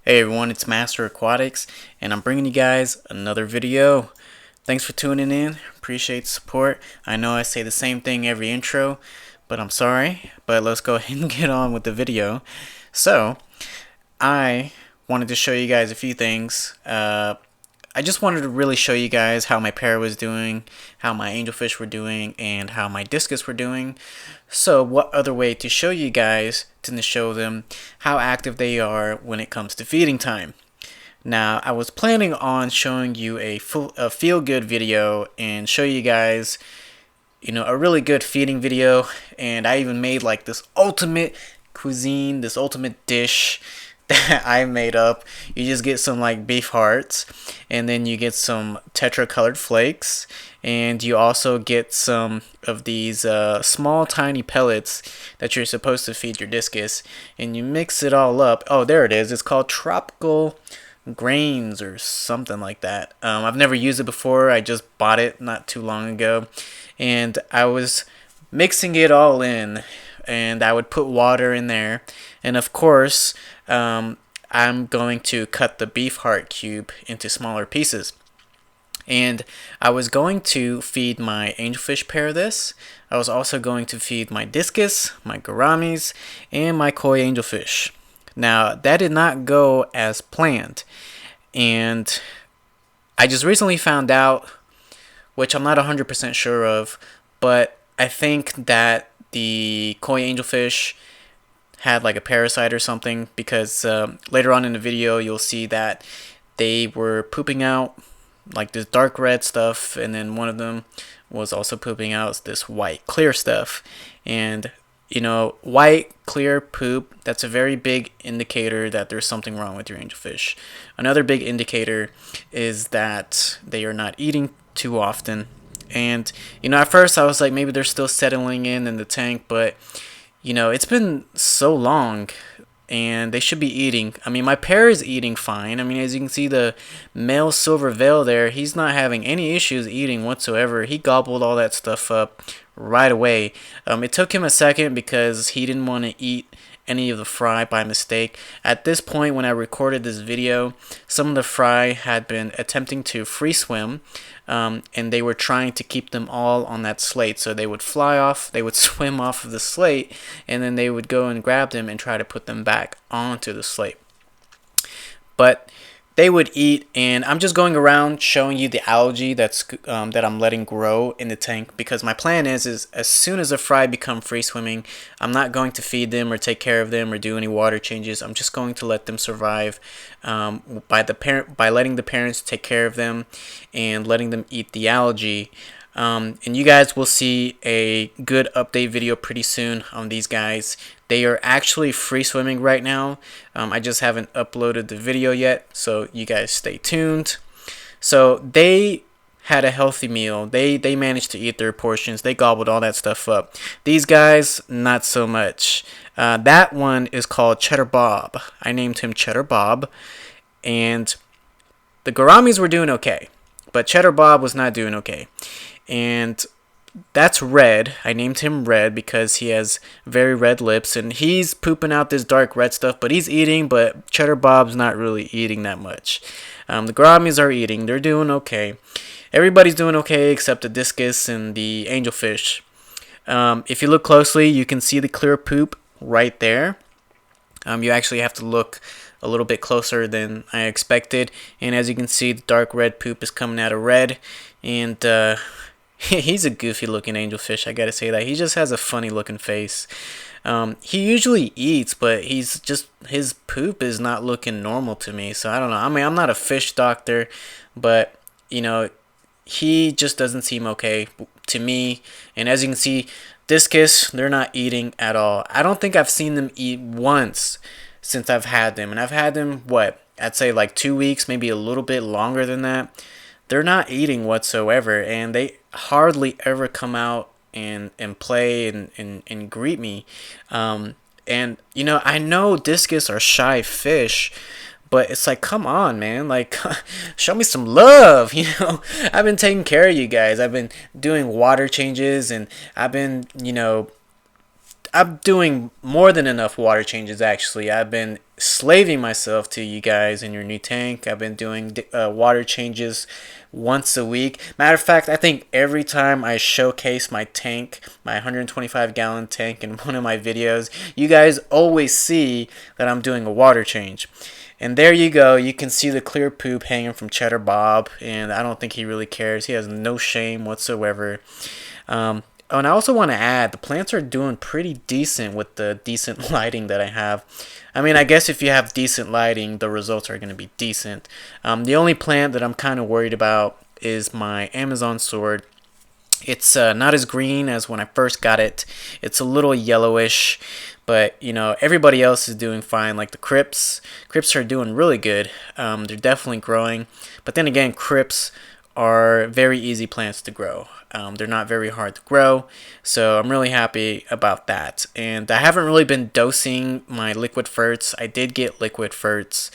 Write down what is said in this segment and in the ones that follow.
Hey everyone, it's Master Aquatics, and I'm bringing you guys another video. Thanks for tuning in. Appreciate the support. I know I say the same thing every intro, but I'm sorry. But let's go ahead and get on with the video. So, I wanted to show you guys a few things. I just wanted to really show you guys how my parrot was doing, how my angelfish were doing, and how my discus were doing. So what other way to show you guys than to show them how active they are when it comes to feeding time. Now, I was planning on showing you a feel-good video and show you guys, a really good feeding video, and I even made like this ultimate cuisine, this ultimate dish that I made up. You just get some like beef hearts, and then you get some tetra colored flakes, and you also get some of these small tiny pellets that you're supposed to feed your discus, and you mix it all up. Oh, there it is. It's called tropical grains or something like that. I've never used it before. I just bought it not too long ago, and I was mixing it all in, and I would put water in there, and of course I'm going to cut the beef heart cube into smaller pieces. And I was going to feed my angelfish pair this. I was also going to feed my discus, my gouramis, and my koi angelfish. Now, that did not go as planned. And I just recently found out, which I'm not 100% sure of, but I think that the koi angelfish had like a parasite or something, because later on in the video you'll see that they were pooping out like this dark red stuff, and then one of them was also pooping out this white clear stuff. And white clear poop, that's a very big indicator that there's something wrong with your angelfish. Another big indicator is that they are not eating too often. And at first I was like, maybe they're still settling in the tank, but it's been so long and they should be eating. I mean, my pair is eating fine. I mean, as you can see, the male silver veil there, he's not having any issues eating whatsoever. He gobbled all that stuff up right away. It took him a second because he didn't want to eat any of the fry by mistake. At this point, when I recorded this video, some of the fry had been attempting to free swim, and they were trying to keep them all on that slate. So they would fly off, they would swim off of the slate, and then they would go and grab them and try to put them back onto the slate. But they would eat, and I'm just going around showing you the algae that I'm letting grow in the tank, because my plan is as soon as the fry become free swimming, I'm not going to feed them or take care of them or do any water changes. I'm just going to let them survive by letting the parents take care of them and letting them eat the algae. And you guys will see a good update video pretty soon on these guys. They are actually free swimming right now. I just haven't uploaded the video yet, so you guys stay tuned. So they had a healthy meal. They managed to eat their portions. They gobbled all that stuff up. These guys, not so much. That one is called Cheddar Bob. I named him Cheddar Bob. And the gouramis were doing okay, but Cheddar Bob was not doing okay. And that's Red. I named him Red because he has very red lips, and he's pooping out this dark red stuff, but he's eating, but Cheddar Bob's not really eating that much. The gouramis are eating. They're doing okay. Everybody's doing okay except the discus and the angelfish. If you look closely, you can see the clear poop right there. You actually have to look a little bit closer than I expected, and as you can see, the dark red poop is coming out of Red, and he's a goofy looking angelfish, I gotta say that. He just has a funny looking face. He usually eats, but his poop is not looking normal to me, so I don't know. I mean, I'm not a fish doctor, but he just doesn't seem okay to me. And as you can see, discus, they're not eating at all. I don't think I've seen them eat once since I've had them, and I've had them, I'd say like 2 weeks, maybe a little bit longer than that. They're not eating whatsoever, and they hardly ever come out and play and greet me. And I know discus are shy fish, but it's like, come on, man, like show me some love. I've been taking care of you guys. I've been doing water changes, and I've been I'm doing more than enough water changes actually. I've been slaving myself to you guys in your new tank. I've been doing water changes once a week. Matter of fact, I think every time I showcase my tank, my 125 gallon tank in one of my videos, you guys always see that I'm doing a water change. And there you go. You can see the clear poop hanging from Cheddar Bob, and I don't think he really cares. He has no shame whatsoever. Oh, and I also want to add, the plants are doing pretty decent with the decent lighting that I have. I mean, I guess if you have decent lighting, the results are going to be decent. The only plant that I'm kind of worried about is my Amazon sword. It's not as green as when I first got it. It's a little yellowish, but you know, everybody else is doing fine. Like the crypts are doing really good. They're definitely growing, but then again, crypts are very easy plants to grow. They're not very hard to grow, so I'm really happy about that. And I haven't really been dosing my liquid ferts. I did get liquid ferts,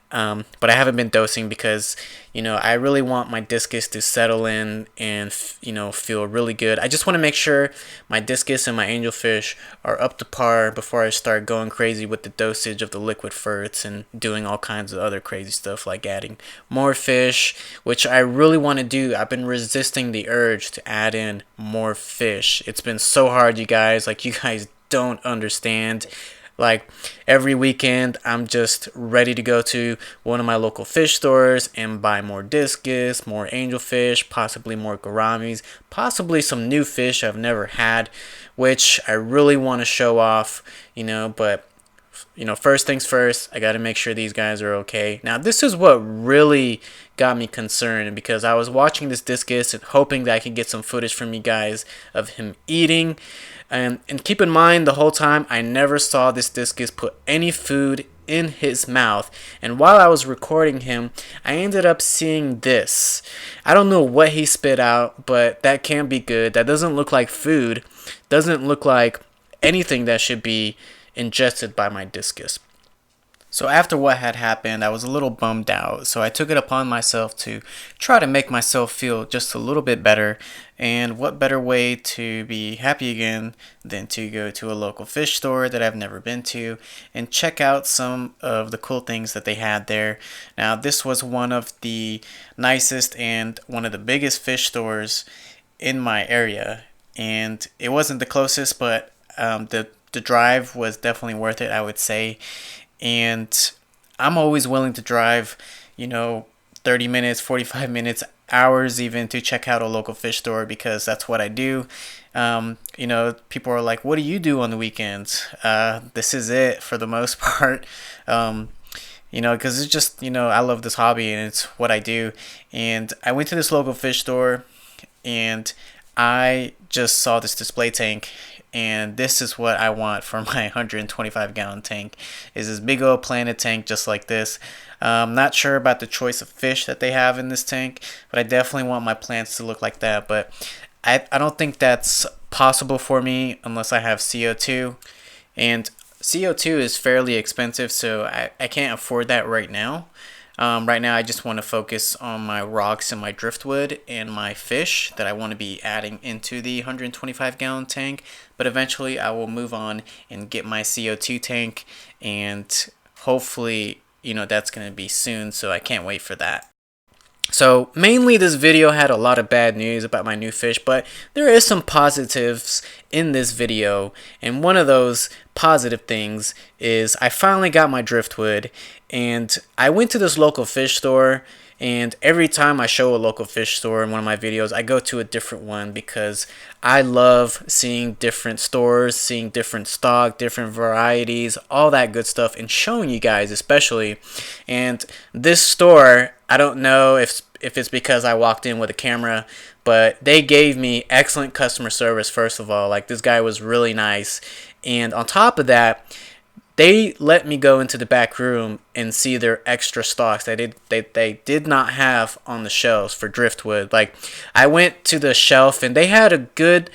but I haven't been dosing because, you know, I really want my discus to settle in and, you know, feel really good. I just want to make sure my discus and my angelfish are up to par before I start going crazy with the dosage of the liquid ferts and doing all kinds of other crazy stuff like adding more fish, which I really want to do. I've been resisting the urge to add in more fish. It's been so hard, you guys. Like, you guys don't understand. Like, every weekend, I'm just ready to go to one of my local fish stores and buy more discus, more angelfish, possibly more gouramis, possibly some new fish I've never had, which I really want to show off, you know, but, you know, first things first, I got to make sure these guys are okay. Now, this is what really got me concerned, because I was watching this discus and hoping that I could get some footage from you guys of him eating. And keep in mind, the whole time, I never saw this discus put any food in his mouth. And while I was recording him, I ended up seeing this. I don't know what he spit out, but that can't be good. That doesn't look like food. Doesn't look like anything that should be ingested by my discus. So after what had happened, I was a little bummed out. So I took it upon myself to try to make myself feel just a little bit better. And what better way to be happy again than to go to a local fish store that I've never been to and check out some of the cool things that they had there. Now, this was one of the nicest and one of the biggest fish stores in my area. And it wasn't the closest, but the drive was definitely worth it, I would say. And I'm always willing to drive, you know, 30 minutes, 45 minutes, hours even, to check out a local fish store, because that's what I do. You know, people are like, what do you do on the weekends? This is it for the most part. You know, because it's just, you know, I love this hobby and it's what I do. And I went to this local fish store and I just saw this display tank, and this is what I want for my 125 gallon tank, is this big old planet tank just like this. I'm not sure about the choice of fish that they have in this tank, but I definitely want my plants to look like that. But I don't think that's possible for me unless I have CO2, and CO2 is fairly expensive, so I can't afford that right now. Right now, I just want to focus on my rocks and my driftwood and my fish that I want to be adding into the 125 gallon tank. But eventually, I will move on and get my CO2 tank, and hopefully, you know, that's going to be soon, so I can't wait for that. So mainly this video had a lot of bad news about my new fish, but there is some positives in this video, and one of those positive things is I finally got my driftwood. And I went to this local fish store, and every time I show a local fish store in one of my videos, I go to a different one, because I love seeing different stores, seeing different stock, different varieties, all that good stuff, and showing you guys especially. And this store, I don't know if it's because I walked in with a camera, but they gave me excellent customer service, first of all. Like, this guy was really nice. And on top of that, they let me go into the back room and see their extra stocks that they did not have on the shelves for driftwood. Like, I went to the shelf and they had a good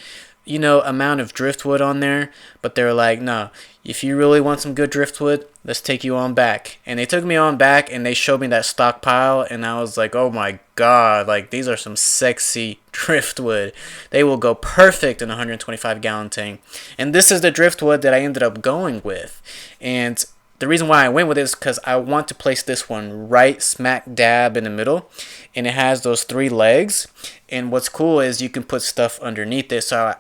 amount of driftwood on there, but they were like, no, if you really want some good driftwood, let's take you on back. And they took me on back and they showed me that stockpile, and I was like, oh my god, like these are some sexy driftwood. They will go perfect in a 125-gallon tank. And this is the driftwood that I ended up going with. And the reason why I went with it is because I want to place this one right smack dab in the middle, and it has those 3 legs. And what's cool is you can put stuff underneath it. So,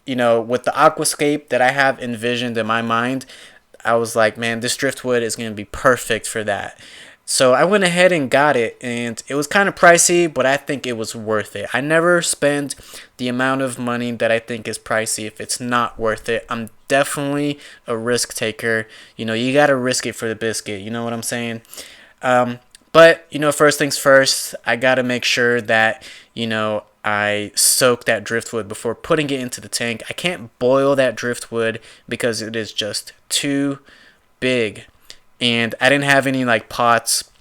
with the aquascape that I have envisioned in my mind, I was like, man, this driftwood is going to be perfect for that. So I went ahead and got it, and it was kind of pricey, but I think it was worth it. I never spend the amount of money that I think is pricey if it's not worth it. I'm definitely a risk taker. You got to risk it for the biscuit. You know what I'm saying? But, first things first, I got to make sure that, I soak that driftwood before putting it into the tank. I can't boil that driftwood because it is just too big. And I didn't have any like pots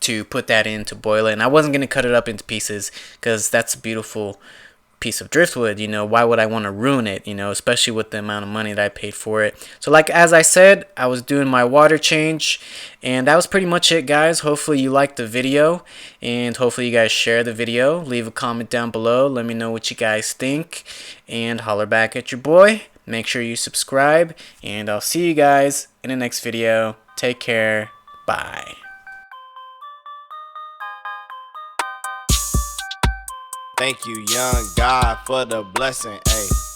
to put that in to boil it, and I wasn't going to cut it up into pieces because that's a beautiful piece of driftwood. Why would I want to ruin it, especially with the amount of money that I paid for it. So like as I said, I was doing my water change, and that was pretty much it, guys. Hopefully you liked the video, and hopefully you guys share the video. Leave a comment down below, let me know what you guys think, and holler back at your boy. Make sure you subscribe, and I'll see you guys in the next video. Take care. Bye. Thank you, young God, for the blessing. Ayy.